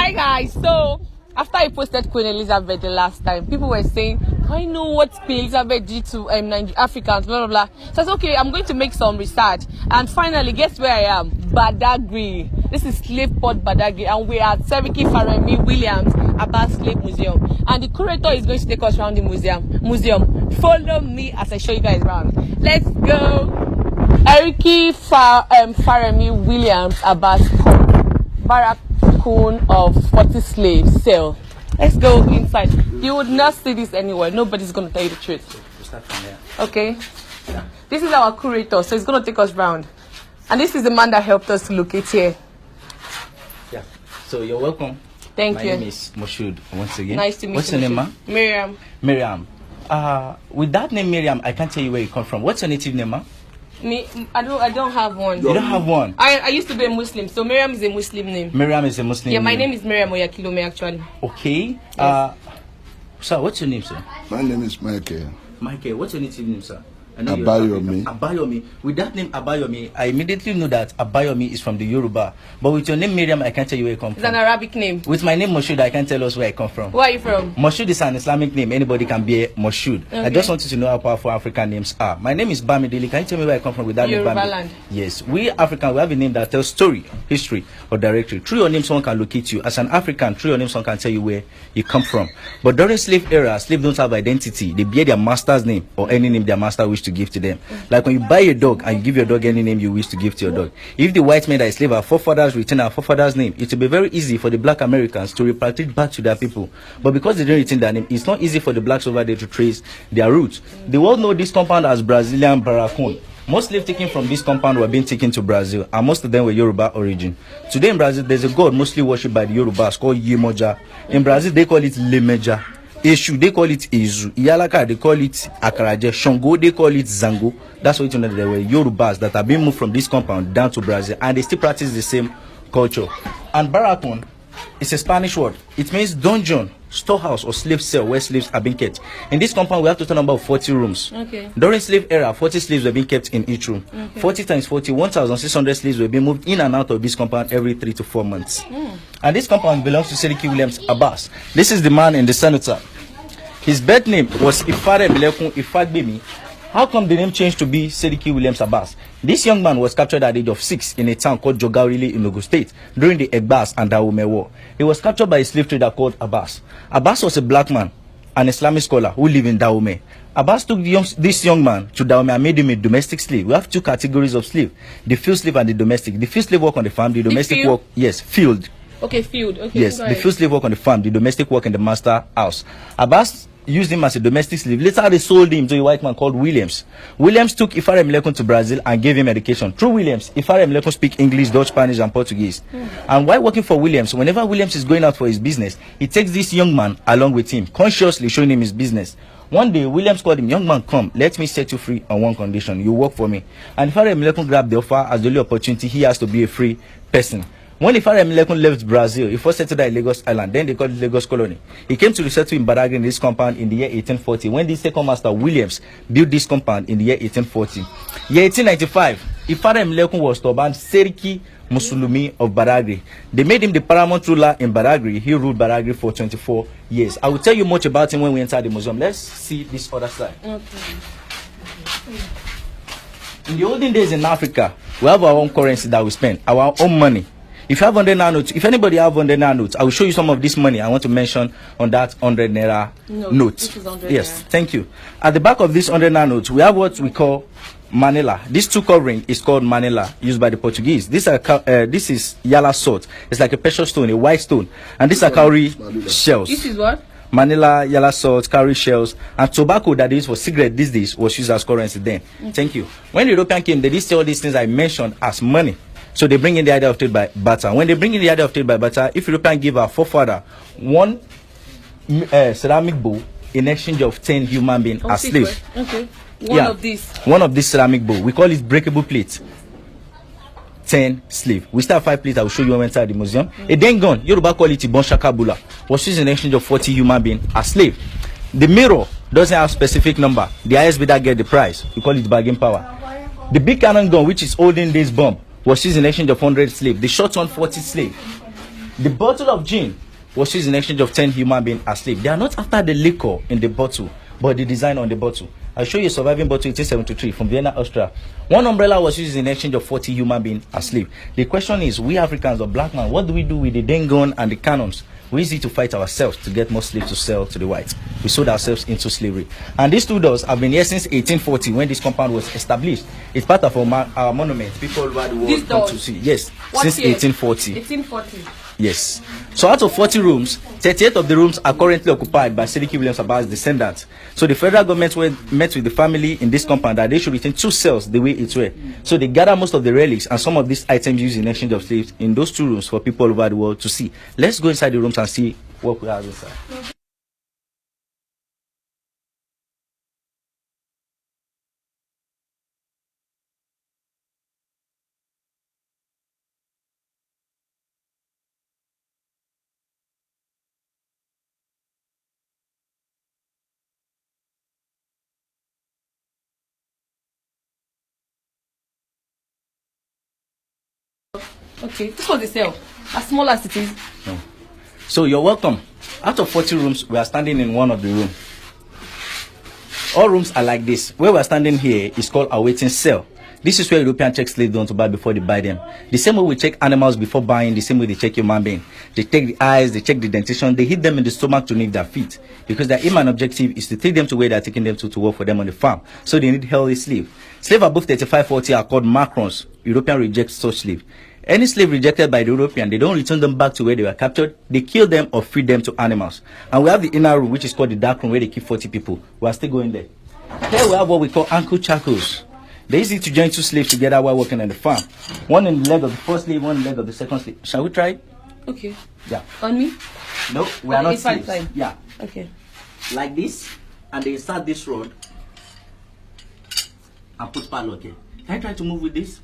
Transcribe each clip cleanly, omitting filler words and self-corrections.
Hi guys, so after I posted Queen Elizabeth the last time, people were saying, I know what Queen Elizabeth did to Africans, blah blah blah. So I said, okay, I'm going to make some research. And finally, guess where I am? Badagry. This is Slave Port Badagry, and we are at Seriki Faremi Williams Abbas Slave Museum. And the curator is going to take us around the museum. Follow me as I show you guys around. Let's go. Seriki Faremi Williams Abbas Port. Barracoon of 40 slaves sale. Let's go inside. You would not see this anywhere. Nobody's going to tell you the truth. We'll start from there. Okay. Yeah. This is our curator, so he's going to take us round. And this is the man that helped us to locate here. Yeah. So you're welcome. Thank My you. name is Moshood once again. Nice to meet you. What's your name, ma? Miriam. Miriam. With that name, Miriam, I can't tell you where you come from. What's your native name, ma? Me, I don't have one. You don't have one? I used to be a Muslim, so Miriam is a Muslim name. Miriam is a Muslim Yeah, my name is Miriam Oyakilome actually. Okay. Yes. Sir, what's your name, sir? My name is Michael. Michael, what's your native name, sir? I know you're Abayomi. African. Abayomi. With that name Abayomi, I immediately know that Abayomi is from the Yoruba. But with your name Miriam, I can't tell you where you come It's from. an Arabic name. With my name Moshood, I can't tell us where I come from. Where are you from? Moshood is an Islamic name. Anybody can be a Moshood. Okay. I just want you to know how powerful African names are. My name is Bamidele. Can you tell me where I come from with that name? Yoruba Bamidele? land. Yes. We African, we have a name that tells story, history, or directory. Through your name, someone can locate you. As an African, through your name, someone can tell you where you come from. But during slave era, slaves don't have identity. They bear their master's name or any name their master wish to give to them. Like when you buy a dog and you give your dog any name you wish to give to your dog. If the white men that is slave our forefathers retain our forefathers' name, it will be very easy for the black Americans to repatriate back to their people. But because they didn't retain their name, it's not easy for the blacks over there to trace their roots. The world know this compound as Brazilian Barracoon. Most slaves taken from this compound were being taken to Brazil, and most of them were Yoruba origin. Today in Brazil, there's a god mostly worshipped by the Yorubas called Yemoja. In Brazil, they call it Lemeja. Eshu, they call it Ezu. Iyalaka, they call it Akaraje. Shango, they call it Zango. That's why you know there were Yorubas that have been moved from this compound down to Brazil, and they still practice the same culture. And Barracoon is a Spanish word. It means dungeon, storehouse, or slave cell where slaves are being kept. In this compound, we have a total number of 40 rooms. Okay. During slave era, 40 slaves were being kept in each room. Okay. 40 times 40, 1,600 slaves were being moved in and out of this compound every 3 to 4 months. And this compound belongs to Seriki Williams Abbas. This is the man in the center. His birth name was Ifare Bilekun Ifagbemi. How come the name changed to be Seriki Williams Abbas? This young man was captured at the age of 6 in a town called Jogarile in Ogun State during the Egbas and Dahomey War. He was captured by a slave trader called Abbas. Abbas was a black man, an Islamic scholar who lived in Dahomey. Abbas took this young man to Dahomey and made him a domestic slave. We have two categories of slave, the field slave and the domestic. The field slave work on the farm, the domestic work, yes, field. Okay, field. Okay. Yes, the field slave work on the farm, the domestic work in the master house. Abbas used him as a domestic slave. Later, they sold him to a white man called Williams. Williams took Ifare Mlekun to Brazil and gave him education. Through Williams, Ifare Mlekun speak English, Dutch, Spanish, and Portuguese. And while working for Williams, whenever Williams is going out for his business, he takes this young man along with him, consciously showing him his business. One day, Williams called him, "Young man, come, let me set you free on one condition. You work for me." And Ifare Mlekun grabbed the offer as the only opportunity he has to be a free person. When Ifare Mlekun left Brazil, he first settled at Lagos Island, then they called it Lagos Colony. He came to resettle in Badagry in this compound in the year 1840, when the second master Williams built this compound in the year 1840. Year 1895, Ifare Mlekun was to ban Seriki Musulumi of Badagry. They made him the paramount ruler in Badagry. He ruled Badagry for 24 years. I will tell you much about him when we enter the museum. Let's see this other side. Okay. In the olden days in Africa, we have our own currency that we spend, our own money. If you have 100 naira notes, if anybody have 100 naira notes, I will show you some of this money I want to mention on that 100 naira note. This is 100 yes, naira. Thank you. At the back of this 100 naira notes, we have what we call manila. This two covering is called manila, used by the Portuguese. This is yala salt. It's like a precious stone, a white stone, and these are cowrie shells. This is what? Manila, yellow salt, cowrie shells, and tobacco that is for cigarette these days was used as currency then. Thank you. When the European came, they did say all these things I mentioned as money. So they bring in the idea of trade by barter. When they bring in the idea of trade by barter, if European give our forefather one ceramic bowl in exchange of 10 human beings as slaves. Okay. One of these ceramic bowl. We call it breakable plate. 10 slave. We still have 5 plates I will show you when we enter the museum. A then gun, Yoruba call it Ibon Shakabula, was used in exchange of 40 human beings as slave. The mirror doesn't have specific number. The highest bidder get the price. We call it bargain power. The big cannon gun, which is olden days bomb, was used in exchange of 100 slaves. The short one, 40 slaves. The bottle of gin was used in exchange of 10 human beings as slaves. They are not after the liquor in the bottle, but the design on the bottle. I'll show you a surviving bottle 1873 from Vienna, Austria. One umbrella was used in exchange of 40 human beings as slaves. The question is, we Africans or black man, what do we do with the dengon and the cannons? We use it to fight ourselves to get more slaves to sell to the whites. We sold ourselves into slavery. And these two doors have been here since 1840 when this compound was established. It's part of our monument. People all over the world come to see. Yes, since 1840. 1840. Yes. So out of 40 rooms, 38 of the rooms are currently occupied by Sediki Williams Aba's descendants. So the federal government met with the family in this compound that they should retain 2 cells the way it were. So they gather most of the relics and some of these items used in exchange of slaves in those 2 rooms for people all over the world to see. Let's go inside the rooms and see what we have inside. Okay, this was the cell. As small as it is. No. So you're welcome. Out of 40 rooms, we are standing in one of the rooms. All rooms are like this. Where we are standing here is called a waiting cell. This is where European check slaves don't buy before they buy them. The same way we check animals before buying, the same way they check human being. They check the eyes, they check the dentition, they hit them in the stomach to nip their feet. Because their aim and objective is to take them to where they are taking them to work for them on the farm. So they need healthy slave. Slaves above 35-40 are called macrons. European reject such slave. Any slave rejected by the European, they don't return them back to where they were captured. They kill them or feed them to animals. And we have the inner room, which is called the dark room, where they keep 40 people. We are still going there. Here we have what we call ankle shackles. They use it to join 2 slaves together while working on the farm. One in the leg of the first slave, one in the leg of the second slave. Shall we try it? Okay. Yeah. On me? No, we are not slaves. Fine. Yeah. Okay. Like this, and they insert this rod and put padlock here. Can I try to move with this?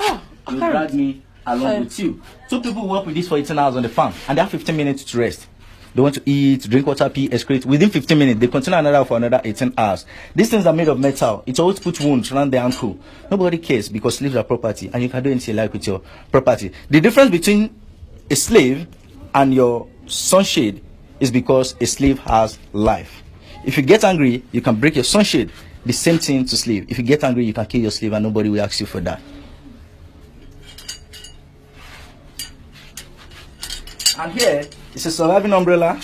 Oh, You drag me along with you. 2 people work with this for 18 hours on the farm, and they have 15 minutes to rest. They want to eat, drink water, pee, excrete. Within 15 minutes, they continue another for another 18 hours. These things are made of metal. It always puts wounds around the ankle. Nobody cares because slaves are property, and you can do anything you like with your property. The difference between a slave and your sunshade is because a slave has life. If you get angry, you can break your sunshade. The same thing to slave. If you get angry, you can kill your slave, and nobody will ask you for that. And here is a surviving umbrella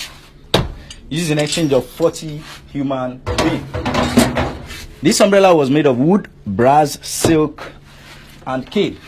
used in exchange of 40 human beings. This umbrella was made of wood, brass, silk, and cane.